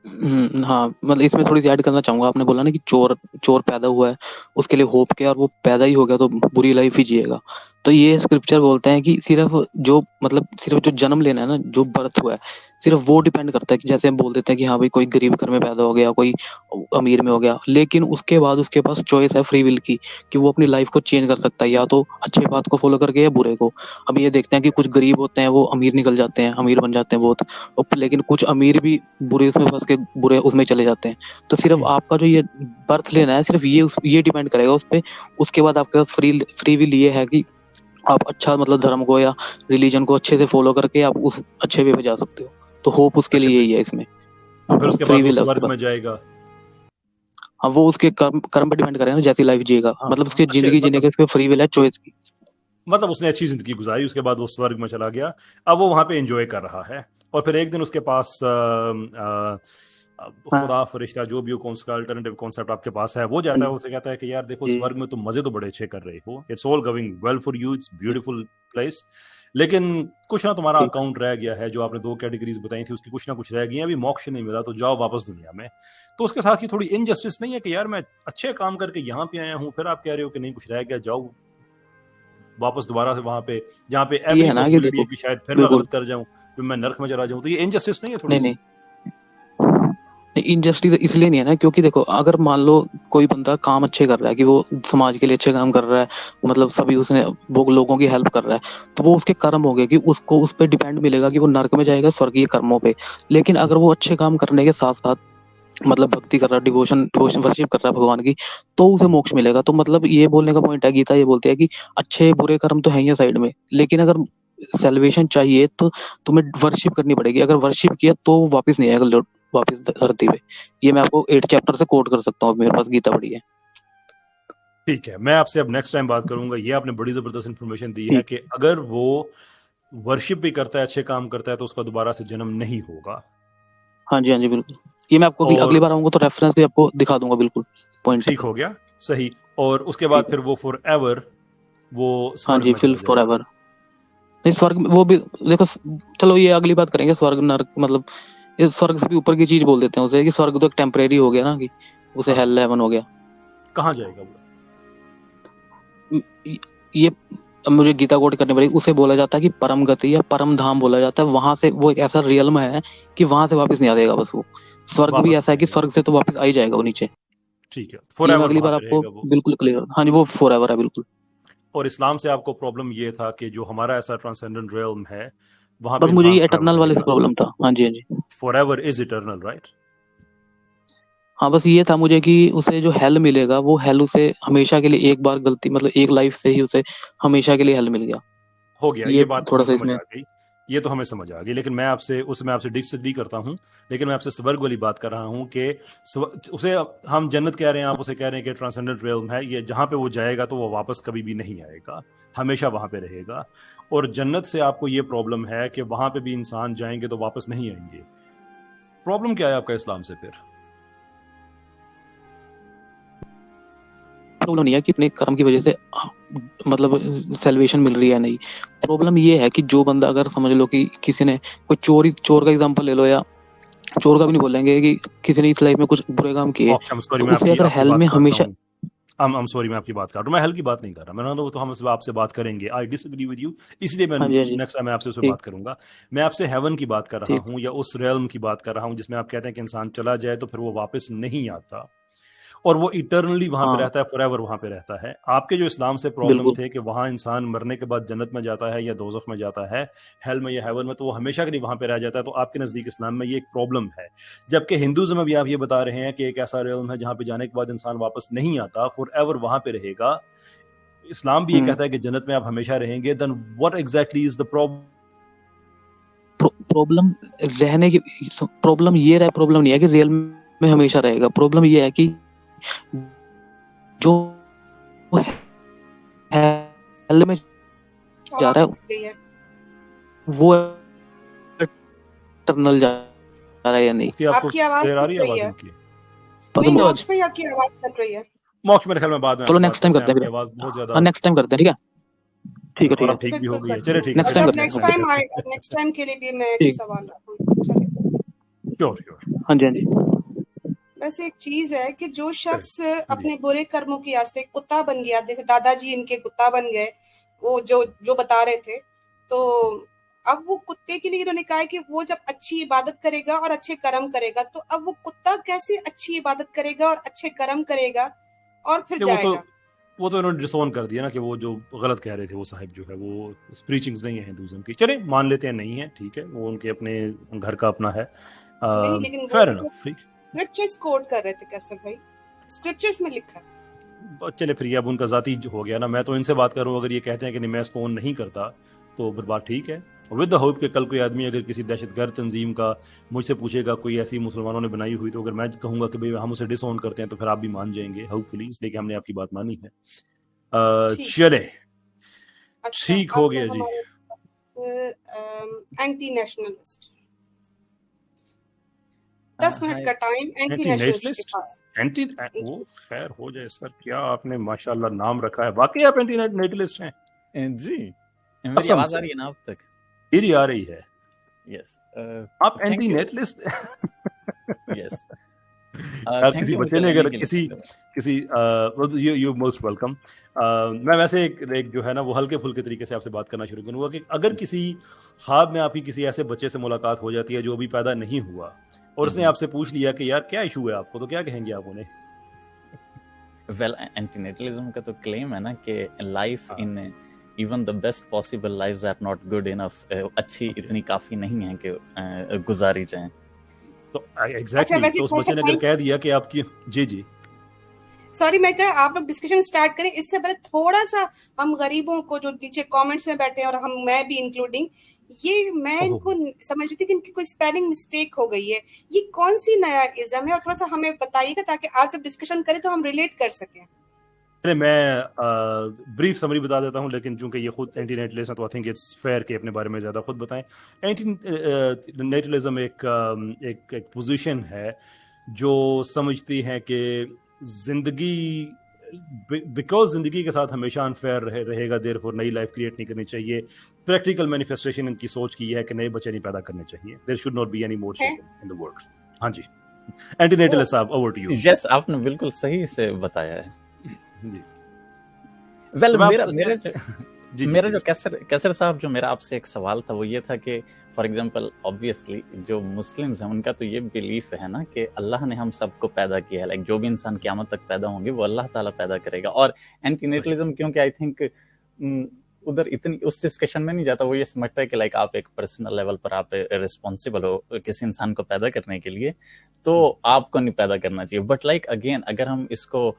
Speaker 2: हाँ, मतलब इसमें थोड़ी सी ऐड करना चाहूंगा। आपने बोला ना कि चोर चोर पैदा हुआ है, उसके लिए होप क्या, और वो पैदा ही हो गया तो बुरी लाइफ ही जिएगा। तो ये स्क्रिप्चर बोलते हैं कि सिर्फ जो जन्म लेना है ना, जो बर्थ हुआ है, सिर्फ वो डिपेंड करता है। कि जैसे हम बोल देते हैं कि हाँ भाई कोई गरीब घर में पैदा हो गया, कोई अमीर में हो गया, लेकिन उसके बाद उसके पास चॉइस है फ्री विल की, कि वो अपनी लाइफ को चेंज कर सकता है, या तो अच्छे बात को फॉलो करके या बुरे को। अब ये देखते हैं कि कुछ गरीब होते हैं वो अमीर निकल जाते हैं, अमीर बन जाते हैं बहुत, लेकिन कुछ अमीर भी बुरे उसमें फंस के बुरे उसमें चले जाते हैं। तो सिर्फ आपका जो ये बर्थ लेना है, सिर्फ ये डिपेंड करेगा उस पे। उसके बाद आपके पास फ्री विल ये है कि आप अच्छा मतलब धर्म को या रिलीजन को अच्छे से फॉलो करके आप उस अच्छे वे पे जा सकते हो। तो होप उसके लिए यही है इसमें।
Speaker 3: तो फिर उसके बाद वो स्वर्ग में जाएगा।
Speaker 2: हाँ, वो उसके कर्म पे डिपेंड करेगा ना, जैसी लाइफ जिएगा। मतलब उसकी जिंदगी जीने के उसके फ्री विल है, चॉइस की।
Speaker 3: मतलब उसने अच्छी जिंदगी गुजारी, उसके बाद वो स्वर्ग में चला गया, अब वो वहां पे एंजॉय कर रहा है, और फिर एक दिन उसके पास खुदा फरिश्ता जो भी हो, उसका अल्टरनेटिव कॉन्सेप्ट आपके पास है, वो जाता है, उसे कहता है कि यार देखो स्वर्ग में तुम मजे तो बड़े अच्छे कर रहे हो, it's all going well for you, it's beautiful place, लेकिन कुछ ना तुम्हारा अकाउंट रह गया है, जो आपने 2 कैटेगरीज बताई थी उसकी कुछ ना कुछ रह गई है, अभी मोक्ष नहीं मिला, तो जाओ वापस दुनिया में। तो उसके साथ ही थोड़ी इनजस्टिस नहीं है कि यार मैं अच्छे काम करके यहाँ पे आया हूँ, फिर आप कह रहे हो कि नहीं कुछ रह गया, जाओ वापस दोबारा से वहां पे जहाँ पे एवरी पॉसिबिलिटी है कि शायद फिर मैं गलत कर जाऊं, फिर मैं नर्क में चला जाऊं। तो ये इनजस्टिस नहीं है थोड़ी सी?
Speaker 2: इनजस्टिस इसलिए नहीं है ना, क्योंकि देखो अगर मान लो कोई बंदा काम अच्छे कर रहा है, कि वो समाज के लिए अच्छे काम कर रहा है, मतलब सभी उसने वो लोगों की हेल्प कर रहा है, तो वो उसके कर्म हो गए कि उसको उस पर डिपेंड मिलेगा कि वो नर्क में जाएगा स्वर्गीय कर्मों पे। लेकिन अगर वो अच्छे काम करने के साथ साथ मतलब भक्ति कर रहा है, डिवोशन वर्शिप कर रहा है भगवान की, तो उसे मोक्ष मिलेगा। तो मतलब ये बोलने का पॉइंट है, गीता ये बोलती है कि अच्छे बुरे कर्म तो है ही साइड में, लेकिन अगर सेल्वेशन चाहिए तो तुम्हें वर्शिप करनी पड़ेगी। अगर वर्शिप किया तो वापस नहीं आएगा वापस धरती पे। ये मैं आपको 8 चैप्टर से कोट कर सकता हूँ, मेरे पास गीता पढ़ी है।
Speaker 3: ठीक है, मैं आपसे अब नेक्स्ट टाइम बात करूंगा। ये आपने बड़ी जबरदस्त इन्फॉर्मेशन दी है कि अगर वो वर्शिप भी करता है, अच्छे काम करता है, तो उसका दोबारा से जन्म नहीं होगा।
Speaker 2: हाँ जी बिल्कुल। ये मैं आपको अगली बार आऊंगा तो रेफरेंस भी आपको दिखा दूंगा, बिल्कुल पॉइंट।
Speaker 3: ठीक हो गया, सही। और उसके बाद फिर वो फॉर एवर वो
Speaker 2: हाँ जी, फिर फॉर एवर नहीं, स्वर्ग वो भी देखो, चलो ये अगली बात करेंगे। स्वर्ग नर्क मतलब स्वर्ग से भी ऊपर की चीज बोल देते हैं उसे, कि स्वर्ग तो एक टेम्परेरी हो गया ना, कि उसे हेल हेवन हो गया।
Speaker 3: कहाँ जाएगा वो?
Speaker 2: ये मुझे गीता कोट करनी पड़ेगी। उसे बोला जाता है कि परम गति या परम धाम बोला जाता है। वहां से वो एक ऐसा रियल्म है कि वहां से वापस नहीं आ जाएगा बस वो। स्वर्ग भी ऐसा है कि स्वर्ग से तो वापस आ ही जाएगा वो नीचे।
Speaker 3: ठीक है, फॉरएवर
Speaker 2: अगली बार आपको बिल्कुल क्लियर। हाँ जी, वो फॉरएवर है बिल्कुल।
Speaker 3: और इस्लाम से आपको प्रॉब्लम ये था कि जो हमारा ऐसा ट्रांसेंडेंट रियल्म है वहां
Speaker 2: पे मुझे ये इटर्नल वाले से प्रॉब्लम था। हाँ जी
Speaker 3: फॉरएवर इज इटर्नल, राइट?
Speaker 2: हाँ, बस ये था मुझे कि उसे जो हेल मिलेगा, वो हेल उसे हमेशा के लिए, एक बार गलती मतलब एक लाइफ से ही उसे हमेशा के लिए हेल मिल गया।
Speaker 3: हो गया, ये बात थोड़ा समझ आ गई, ये तो हमें समझ आ गई। लेकिन मैं आपसे डिसएग्री करता हूं। लेकिन मैं आपसे स्वर्ग वाली बात कर रहा हूं कि उसे हम जन्नत कह रहे हैं, आप उसे कह रहे हैं कि ट्रांसेंडेंट रियल्म है ये, जहां पे वो जाएगा तो वो वापस कभी भी नहीं आएगा, हमेशा वहां पे रहेगा। और जन्नत से आपको ये प्रॉब्लम है कि वहां पे भी इंसान जाएंगे तो वापस नहीं आएंगे। प्रॉब्लम क्या है आपका इस्लाम से? फिर
Speaker 2: प्रॉब्लम नहीं है कि अपने कर्म की वजह से मतलब सेल्वेशन मिल रही है, नहीं। प्रॉब्लम ये है कि जो बंदा, अगर समझ लो कि किसी ने कोई चोर का एग्जांपल ले लो, या चोर का भी नहीं बोलेंगे, कि किसी ने इस लाइफ में कुछ बुरे काम किए, तो उसे अगर हेल में हमेशा
Speaker 3: I'm sorry, मैं आपकी बात कर रहा हूँ, मैं हेल की बात नहीं कर रहा। मैं तो हम आपसे बात करेंगे, आई डिसएग्री विद यू, इसलिए मैं नेक्स्ट टाइम मैं आपसे उसमें बात करूंगा। मैं आपसे हेवन की बात कर रहा हूँ, या उस रियल्म की बात कर रहा हूँ जिसमें आप कहते हैं कि इंसान चला जाए तो फिर वो वापस नहीं आता और वो इटर्नली वहां पे रहता है, फॉरएवर वहां पे रहता है। आपके जो इस्लाम से प्रॉब्लम थे कि वहां इंसान मरने के बाद जन्नत में जाता है या दोज़ख में जाता है, हेल में या हेवन में, तो वो हमेशा के लिए वहां पे रह जाता है। तो आपके नजदीक इस्लाम में ये एक प्रॉब्लम है। जबकि हिंदुज़म में भी आप ये बता रहे हैं कि एक ऐसा रियल्म है जहां पे जाने के बाद इंसान वापस नहीं आता, फॉरएवर वहां पे रहेगा। इस्लाम भी ये कहता है कि जन्नत में आप हमेशा रहेंगे। Then what exactly is the
Speaker 2: problem? रहने की प्रॉब्लम ये रहा, प्रॉब्लम नहीं है कि रियल में हमेशा रहेगा। प्रॉब्लम ये है कि जो हेल में जा रहा है वो टर्नल जा रहा है या नहीं।
Speaker 1: आपकी आवाज
Speaker 3: आ रही है?
Speaker 1: आवाज
Speaker 3: उनकी
Speaker 1: नहीं, मोक्ष भाई आपकी आवाज कट रही है।
Speaker 3: मोक्ष मेरे ख्याल में बाद में
Speaker 2: चलो नेक्स्ट टाइम करते हैं,
Speaker 3: आवाज बहुत ज्यादा
Speaker 2: नेक्स्ट टाइम करते हैं, ठीक है ठीक है
Speaker 3: ठीक भी हो गई है। चलिए ठीक
Speaker 2: नेक्स्ट टाइम करते हैं,
Speaker 1: नेक्स्ट टाइम आएगा, नेक्स्ट टाइम के लिए भी मैं एक सवाल रखूंगा।
Speaker 3: श्योर
Speaker 2: हाँ जी हाँ जी।
Speaker 1: वैसे एक चीज है कि जो शख्स अपने बुरे कर्मों की वजह से कुत्ता बन गया, जैसे दादाजी इनके कुत्ता बन गए, वो जो बता रहे थे, तो अब वो कुत्ते के लिए इन्होंने कहा है कि वो जब अच्छी इबादत करेगा और अच्छे कर्म करेगा, तो अब वो कुत्ता कैसे अच्छी इबादत करेगा और अच्छे कर्म करेगा और फिर जाएगा?
Speaker 3: वो तो इन्होंने डिसोन कर दिया ना कि वो जो गलत कह रहे थे वो साहिब जो है वो प्रीचिंग्स नहीं है हिंदुइज्म की। चले मान लेते हैं नहीं है, ठीक है, वो उनके अपने घर का अपना है।
Speaker 1: लेकिन
Speaker 3: फेयर इनफ।
Speaker 1: स्क्रिप्चर्स कोट कर रहे थे कैसे भाई, स्क्रिप्चर्स में लिखा है।
Speaker 3: चले फिर अब उनका जाती हो गया ना, मैं तो इनसे बात करूं, अगर ये कहते हैं कि नहीं मैं इसको ओन नहीं करता तो फिर बात ठीक है। विद द होप कि कल कोई आदमी अगर किसी दहशतगर्द तंजीम का मुझसे पूछेगा कोई ऐसी मुसलमानों ने बनाई हुई, तो अगर मैं कहूंगा कि भाई हम उसे डिसओन करते हैं तो फिर आप भी मान जाएंगे होपफुली, इसलिए कि हमने आपकी बात मानी है। चले ठीक हो गया जी।
Speaker 1: एंटी नेशनलिस्ट 10 मिनट का टाइम एंटी नेशनलिस्ट के पास।
Speaker 3: एंटी वो खैर हो जाए सर, क्या आपने माशाल्लाह नाम रखा है, वाकई आप एंटी नेशनलिस्ट हैं
Speaker 4: जी। मेरी आवाज आ रही है ना अब तक?
Speaker 3: ये आ रही है।
Speaker 4: यस
Speaker 3: आप एंटी नेशनलिस्ट
Speaker 4: यस।
Speaker 3: किसी बच्चे ने अगर किसी यू मोस्ट वेलकम। मैं वैसे एक जो है ना वो हल्के फुल्के तरीके से आपसे बात करना शुरू करूंगा कि अगर किसी ख्वाब में आपकी किसी ऐसे बच्चे से मुलाकात हो जाती है जो अभी पैदा नहीं हुआ और उसने आपसे पूछ लिया कि यार क्या इशू है आपको, तो क्या कहेंगे आप उन्हें?
Speaker 4: वेल, एंटीनेटलिज्म का तो क्लेम है ना कि life in even the best possible lives are not good enough, अच्छी इतनी काफी नहीं है कि गुजारी जाएं।
Speaker 3: तो एग्जैक्टली तो उस बच्चे ने अगर कह दिया कि आपकी जी
Speaker 1: सॉरी, मैं कह आप लोग डिस्कशन स्टार्ट करें, इससे पहले थोड़ा सा हम गरीबों को जो नीचे कमेंट्स में बैठे हैं और मैं भी इंक्लूडिंग, ये मैं इनको समझती थी कि इनकी कोई स्पेलिंग मिस्टेक हो गई है, ये कौन सी नया इज्म है, और थोड़ा सा हमें बताइएगा ताकि आप जब डिस्कशन करें तो हम रिलेट कर सकें।
Speaker 3: अरे मैं ब्रीफ समरी बता देता हूँ, लेकिन चूंकि ये खुद एंटी नेटलिस्ट है तो आई थिंक इट्स फेयर कि अपने बारे में ज़्यादा खुद बताएं। एंटी नेटलिज्म एक पोजीशन है जो समझती है कि जिंदगी बिकॉज जिंदगी के साथ हमेशा अनफेयर रहेगा, देयरफॉर नई लाइफ क्रिएट नहीं करनी चाहिए। प्रैक्टिकल मैनिफेस्टेशन इनकी सोच की है कि नए बच्चे नहीं पैदा करने चाहिए। There should not be any more children in the world. हाँ जी, एंटी नेटलिस्ट साहब, ओवर टू यू।
Speaker 4: यस, आपने बिल्कुल सही से बताया है। वेल, मेरा जो कैसर साहब, जो मेरा आपसे एक सवाल था वो ये था कि फॉर एग्जांपल ऑब्वियसली जो मुस्लिम्स हैं उनका तो ये बिलीफ है ना कि अल्लाह ने हम सबको पैदा किया है, लाइक जो भी इंसान क़यामत तक पैदा होंगे वो अल्लाह ताला पैदा करेगा। और एंटीनेटलिज्म क्योंकि आई थिंक उधर इतनी उस डिस्कशन में नहीं जाता, वो ये समझता है कि लाइक आप एक पर्सनल लेवल पर आप रिस्पॉन्सिबल हो किसी इंसान को पैदा करने के लिए, तो आपको नहीं पैदा करना चाहिए। बट लाइक अगेन अगर हम इसको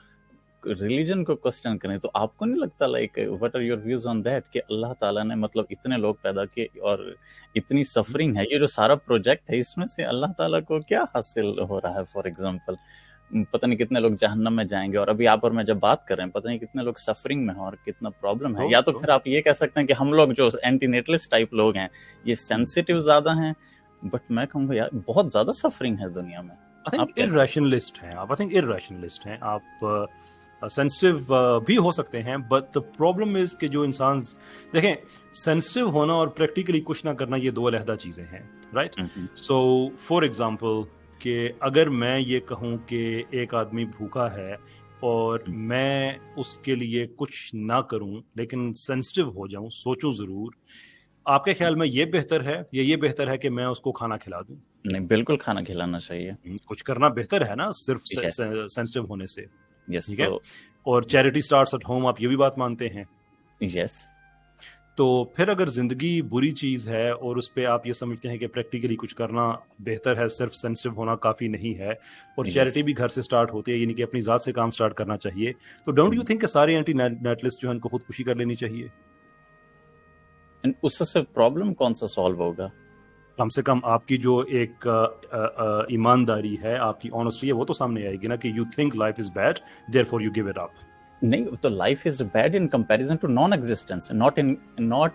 Speaker 4: रिलीजन को क्वेश्चन करें तो आपको नहीं लगता like what are your views on that कि अल्लाह ताला ने मतलब इतने लोग पैदा किए और इतनी सफरिंग है, ये जो सारा प्रोजेक्ट है इसमें से अल्लाह ताला को क्या हासिल हो रहा है? फॉर एग्जांपल पता नहीं कितने लोग जहन्नम में जाएंगे, और अभी आप और मैं जब बात कर रहे हैं पता नहीं कितने लोग सफरिंग में हैं और कितना प्रॉब्लम है। या तो फिर आप ये कह सकते हैं कि हम लोग जो एंटीनेटलिस्ट टाइप लोग हैं ये सेंसिटिव ज्यादा हैं, बट मैं कहूँगा यार बहुत ज्यादा सफरिंग है दुनिया में।
Speaker 3: आई थिंक इरैशनलिस्ट हैं आप, आई थिंक इरैशनलिस्ट हैं आप, सेंसिटिव भी हो सकते हैं, बट द प्रॉब्लम इज कि जो इंसान देखें, सेंसिटिव होना और प्रैक्टिकली कुछ ना करना ये दो अलहदा चीजें हैं, राइट? सो फॉर एग्जांपल कि अगर मैं ये कहूँ कि एक आदमी भूखा है और मैं उसके लिए कुछ ना करूँ लेकिन सेंसिटिव हो जाऊँ, सोचूं जरूर, आपके ख्याल में ये बेहतर है या ये बेहतर है कि मैं उसको खाना खिला दूं? नहीं,
Speaker 4: बिल्कुल खाना खिलाना चाहिए।
Speaker 3: कुछ करना बेहतर है ना सिर्फ सेंसिटिव होने से।
Speaker 4: Yes,
Speaker 3: ठीक है। और चैरिटी स्टार्ट्स एट होम, आप ये भी बात मानते हैं?
Speaker 4: यस।
Speaker 3: तो फिर अगर जिंदगी बुरी चीज है और उस पर आप ये समझते हैं कि प्रैक्टिकली कुछ करना बेहतर है, सिर्फ सेंसिटिव होना काफी नहीं है, और चैरिटी भी घर से स्टार्ट होती है, यानी कि अपनी जात से काम स्टार्ट करना चाहिए, तो डोंट यू थिंक कि सारे एंटी नेटलिस्ट जो है उनको खुदकुशी कर लेनी चाहिए?
Speaker 4: उससे प्रॉब्लम कौन सा सॉल्व होगा?
Speaker 3: कम से कम आपकी जो एक ईमानदारी है, आपकी ऑनेस्टी है, वो तो सामने आएगी ना कि you think life is bad, therefore you give it up.
Speaker 4: नहीं, तो life is bad in comparison to non existence, not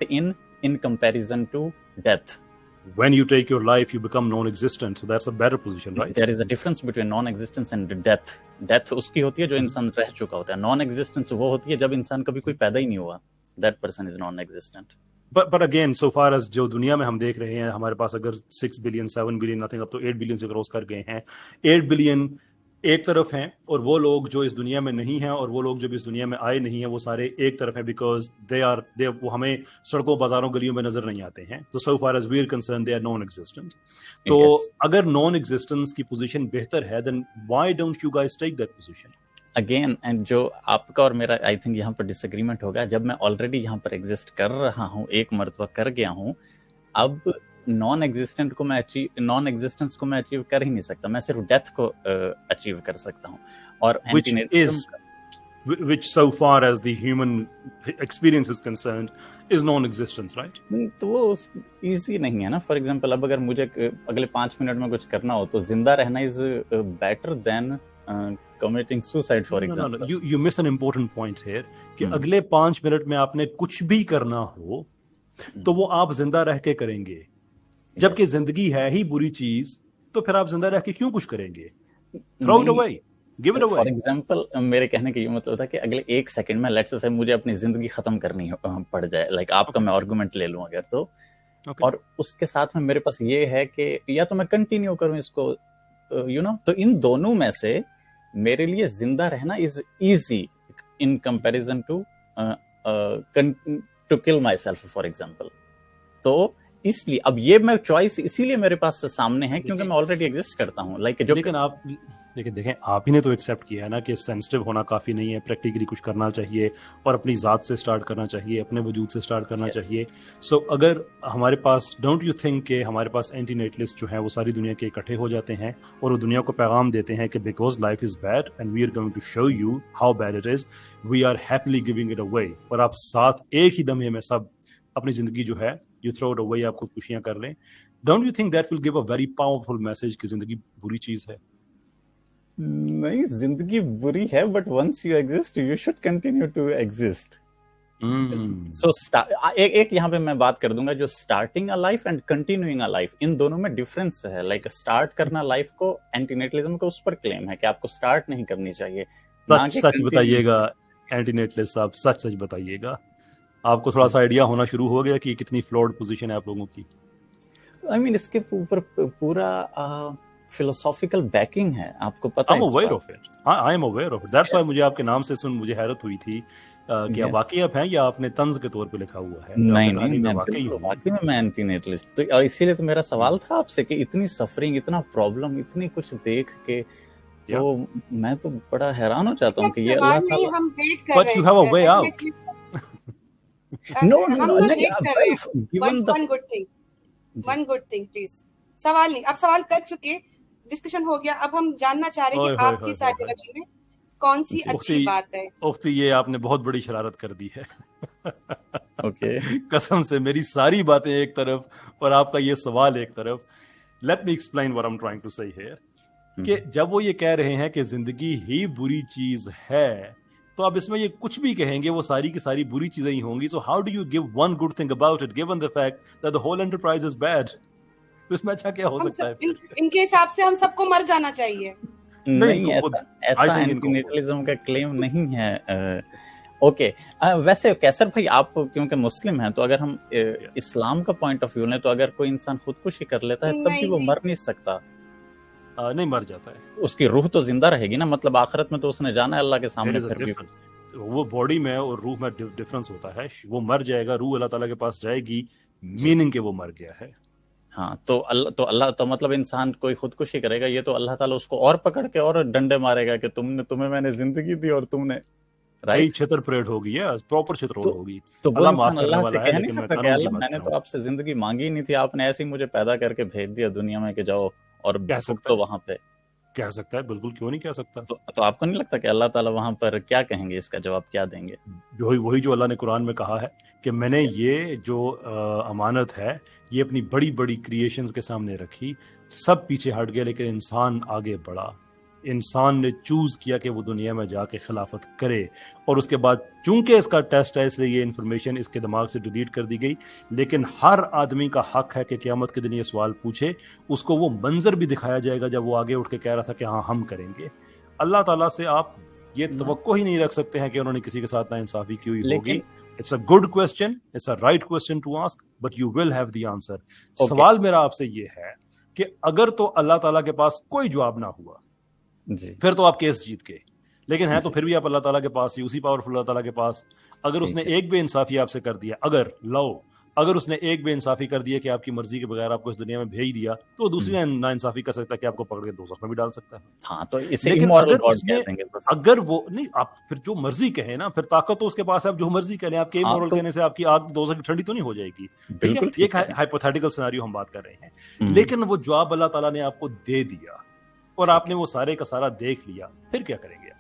Speaker 4: in comparison to death.
Speaker 3: When you take your life, you become non-existent, so that's a better position, right?
Speaker 4: There is a difference between non-existence and death. Death उसकी होती है जो इंसान रह चुका होता है, non-existence वो होती है जब इंसान कभी कोई पैदा ही नहीं हुआ, that person is non-existent.
Speaker 3: But again, so far as जो दुनिया में हम देख रहे हैं, हमारे पास अगर 6 billion, 7 billion, nothing, अब तो 8 billion से क्रॉस कर गए हैं। 8 billion एक तरफ हैं, और वो लोग जो इस दुनिया में नहीं हैं और वो लोग जो भी इस दुनिया में आए नहीं हैं, वो सारे एक तरफ हैं, बिकॉज दे वो हमें सड़कों बाजारों गलियों में नजर नहीं आते हैं। तो so far as we are concern they are non existent. तो अगर नॉन एग्जिस्टेंस की पोजीशन बेहतर है, then why don't you guys take that position?
Speaker 4: Again, and जो आपका और मेरा आई थिंक यहाँ पर डिसएग्रीमेंट होगा, जब मैं ऑलरेडी यहाँ पर एग्जिस्ट कर रहा हूँ, एक मर्तबा कर गया हूँ, अब नॉन एग्जिस्टेंस को मैं अचीव कर ही नहीं सकता, मैं सिर्फ डेथ को अचीव कर सकता हूँ। और
Speaker 3: which so far as the human experience is concerned is non-existence, right?
Speaker 4: तो वो इजी नहीं है ना। फॉर एग्जांपल, अब अगर मुझे अगले 5 मिनट में कुछ करना हो तो जिंदा रहना is better than committing suicide, for example.
Speaker 3: No. You miss an important point here कि अगले 5 मिनट में आपने कुछ भी करना हो तो वो आप जिंदा रह के करेंगे, जबकि जिंदगी है ही बुरी चीज, तो फिर आप जिंदा रह के क्यों कुछ करेंगे? Throw it away, give it away.
Speaker 4: For example, मेरे कहने का ये मतलब था कि अगले 1 सेकंड में लेट्स से मुझे अपनी जिंदगी खत्म करनी पड़ जाए, लाइक आपका मैं आर्गुमेंट ले लूं अगर तो, और उसके साथ में मेरे पास ये है कि या तो मैं कंटिन्यू करूं इसको, तो इन दोनों में से मेरे लिए जिंदा रहना is easy in comparison to kill myself, for example. तो इसलिए अब ये मैं चॉइस इसीलिए मेरे पास सामने है क्योंकि मैं ऑलरेडी एग्जिस्ट करता हूँ, लाइक जो।
Speaker 3: लेकिन आप देखें आप ही ने तो एक्सेप्ट किया है ना कि सेंसिटिव होना काफी नहीं है, प्रैक्टिकली कुछ करना चाहिए और अपनी जात से स्टार्ट करना चाहिए, अपने वजूद से स्टार्ट करना चाहिए। सो अगर हमारे पास, डोंट यू थिंक कि हमारे पास एंटीनेटलिस्ट जो है वो सारी दुनिया के इकट्ठे हो जाते हैं और वो दुनिया को पैगाम देते हैं कि because life is bad and we are going to show you how bad it is, we are happily giving it away, और आप साथ एक ही दमे में सब अपनी जिंदगी जो है यू थ्रो इट अवे, आप खुदकुशियां कर लें। Don't you think that will give a very powerful message कि जिंदगी बुरी चीज है?
Speaker 4: नहीं, जिंदगी बुरी है, but once you exist you should continue to exist. So एक यहाँ पे मैं बात कर दूंगा, जो starting a life and continuing a life, इन दोनों में डिफरेंस है। लाइक स्टार्ट करना लाइफ को, एंटीनेटलिज्म का उस पर क्लेम है कि आपको स्टार्ट नहीं करनी चाहिए।
Speaker 3: सच बताइएगा एंटीनेटलिस्ट साहब, सच बताइएगा, आपको थोड़ा सा आइडिया होना शुरू हो गया कि कितनी फ्लॉड पोजीशन है आप लोगों की?
Speaker 4: आई मीन इसके ऊपर पूरा फिलोसॉफिकल बैकिंग है, आपको पता है?
Speaker 3: I'm aware of it. I am aware of it. That's why मुझे आपके नाम से सुन मुझे हैरत हुई थी कि आप वाकई आप हैं या आपने तंज के तौर पे लिखा हुआ है?
Speaker 4: नहीं, मैं वाकई में मैं एंटीनेटलिस्ट। तो और इसीलिए तो मेरा सवाल था आपसे कि इतनी सफरिंग, इतना प्रॉब्लम, इतनी कुछ देख के तो मैं तो बड़ा हैरान हो जाता हूँ कि ये अल्लाह
Speaker 1: नहीं, हम वेट कर रहे हैं,
Speaker 3: but you have a way out.
Speaker 1: No, one good thing please। सवाल नहीं, आप सवाल कर चुके, डिस्कशन हो गया, अब हम जानना चाह रहे हैं कि आपकी साइकोलॉजी में कौन सी अच्छी बात है।
Speaker 3: उख्ती, ये आपने बहुत बड़ी शरारत कर दी है।
Speaker 4: ओके,
Speaker 3: कसम से मेरी सारी बातें एक तरफ और आपका ये सवाल एक तरफ। Let me explain what I am trying to say here, कि जब वो ये कह रहे हैं कि जिंदगी ही बुरी चीज है, तो अब इसमें ये कुछ भी कहेंगे वो सारी की सारी बुरी चीजें ही होंगी। So how do you give one good thing about it given the fact that the whole enterprise is bad? तो इसमें अच्छा क्या हो सकता है?
Speaker 1: इनके हिसाब से हम सबको मर जाना चाहिए।
Speaker 4: नहीं, ऐसा एंटीनेटलिज्म का क्लेम नहीं है। ओके, वैसे कैसर भाई, आप क्योंकि मुस्लिम हैं, तो अगर हम इस्लाम का पॉइंट ऑफ व्यू लें तो अगर कोई इंसान खुदकुशी कर लेता है तब भी वो मर नहीं सकता।
Speaker 3: नहीं, मर जाता है,
Speaker 4: उसकी रूह तो जिंदा रहेगी ना, मतलब आखिरत में तो उसने जाना है अल्लाह के सामने। फिर भी
Speaker 3: वो बॉडी में और रूह में डिफरेंस होता है। वो मर जाएगा, रूह अल्लाह ताला के पास जाएगी, मीनिंग के वो मर गया है।
Speaker 4: हाँ, तो अल्लाह तो मतलब इंसान कोई खुदकुशी करेगा, ये तो अल्लाह ताला उसको और पकड़ के और डंडे मारेगा कि तुम्हें मैंने जिंदगी दी और तुमने
Speaker 3: राइट छितर परेड होगी, या प्रॉपर छितर होगी।
Speaker 4: तो वो इंसान अल्लाह से कह नहीं सकता कि अल्लाह मैंने तो आपसे जिंदगी मांगी नहीं थी, आपने ऐसे ही मुझे पैदा करके भेज दिया दुनिया में कि जाओ और भुगतो वहां पे।
Speaker 3: कह सकता है, बिल्कुल, क्यों नहीं कह सकता।
Speaker 4: तो आपको नहीं लगता कि अल्लाह ताला वहां पर क्या कहेंगे, इसका जवाब क्या देंगे?
Speaker 3: वही जो अल्लाह ने कुरान में कहा है कि मैंने ये जो अमानत है ये अपनी बड़ी बड़ी क्रिएशंस के सामने रखी, सब पीछे हट गए, लेकिन इंसान आगे बढ़ा। इंसान ने चूज किया कि वो दुनिया में जाके खिलाफत करे, और उसके बाद चूंकि इसका टेस्ट है इसलिए ये इंफॉर्मेशन इसके दिमाग से डिलीट कर दी गई। लेकिन हर आदमी का हक है कि क़यामत के दिन ये सवाल पूछे, उसको वो मंजर भी दिखाया जाएगा जब वो आगे उठ के कह रहा था कि हाँ हम करेंगे। अल्लाह ताला से आप ये तवक्को ही नहीं रख सकते हैं कि उन्होंने किसी के साथ नाइंसाफी की हुई होगी। It's a good question, it's a right question to ask, but you will have the answer. सवाल मेरा आपसे ये है कि अगर तो अल्लाह ताला के पास कोई जवाब ना हुआ
Speaker 4: जी,
Speaker 3: फिर तो आप केस जीत गए, लेकिन है तो फिर भी आप अल्लाह ताला के पास ही, उसी पावरफुल अल्लाह ताला के पास। अगर उसने एक बेइंसाफी आपसे कर दिया, अगर उसने एक बेइंसाफी कर दिया कि आपकी मर्जी के बगैर आपको इस दुनिया में भेज दिया, तो दूसरी नाइंसाफी कर सकता है कि आपको पकड़ के दोज़ख में भी डाल सकता है।
Speaker 4: हाँ, तो इसे
Speaker 3: लेकिन
Speaker 4: इमोरल गॉड कह देंगे बस।
Speaker 3: अगर वो नहीं, आप फिर जो मर्जी कहे ना, फिर ताकत तो उसके पास है, आप जो मर्जी कह लें, आपके इमोरल कहने से आपकी आग दोज़ख की ठंडी तो नहीं हो जाएगी।
Speaker 4: बिल्कुल
Speaker 3: ठीक है, एक हाइपोथेटिकल सिनेरियो हम बात कर रहे हैं, लेकिन वो जवाब अल्लाह ताला ने आपको दे दिया और आपने वो सारे का सारा देख लिया, फिर क्या करेंगे?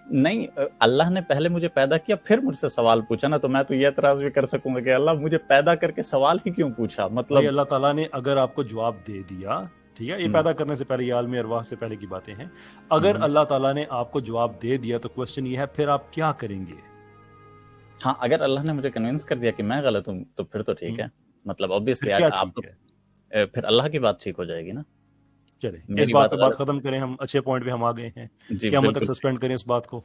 Speaker 4: नहीं, अल्लाह ने पहले मुझे पैदा किया फिर मुझसे सवाल पूछा ना, तो मैं तो ये एतराज भी कर सकूंगा कि अल्लाह मुझे पैदा करके सवाल ही क्यों पूछा। मतलब
Speaker 3: अल्लाह ताला ने अगर आपको जवाब दे दिया, ठीक है, ये पैदा करने से पहले, ये आलमी अरवाह से पहले की बातें हैं, अगर अल्लाह ताला ने आपको जवाब दे दिया तो क्वेश्चन ये है फिर आप क्या करेंगे?
Speaker 4: हाँ, अगर अल्लाह ने मुझे कन्विंस कर दिया कि मैं गलत हूँ तो फिर तो ठीक है, मतलब ऑब्वियसली आप तो फिर अल्लाह की बात ठीक हो जाएगी ना।
Speaker 3: चले इस बात पे बात खत्म करें, हम अच्छे पॉइंट पे हम आ गए हैं, क्या मतलब सस्पेंड करें इस बात को?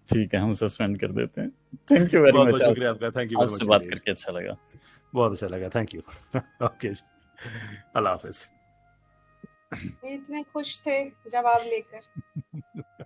Speaker 4: ठीक है, हम सस्पेंड कर देते हैं। थैंक यू वेरी मच,
Speaker 3: शुक्रिया आपका, थैंक यू,
Speaker 4: आपसे बात करके अच्छा लगा,
Speaker 3: बहुत अच्छा लगा, थैंक यू। ओके, अल्लाह हाफिज।
Speaker 1: इतने खुश थे जवाब लेकर।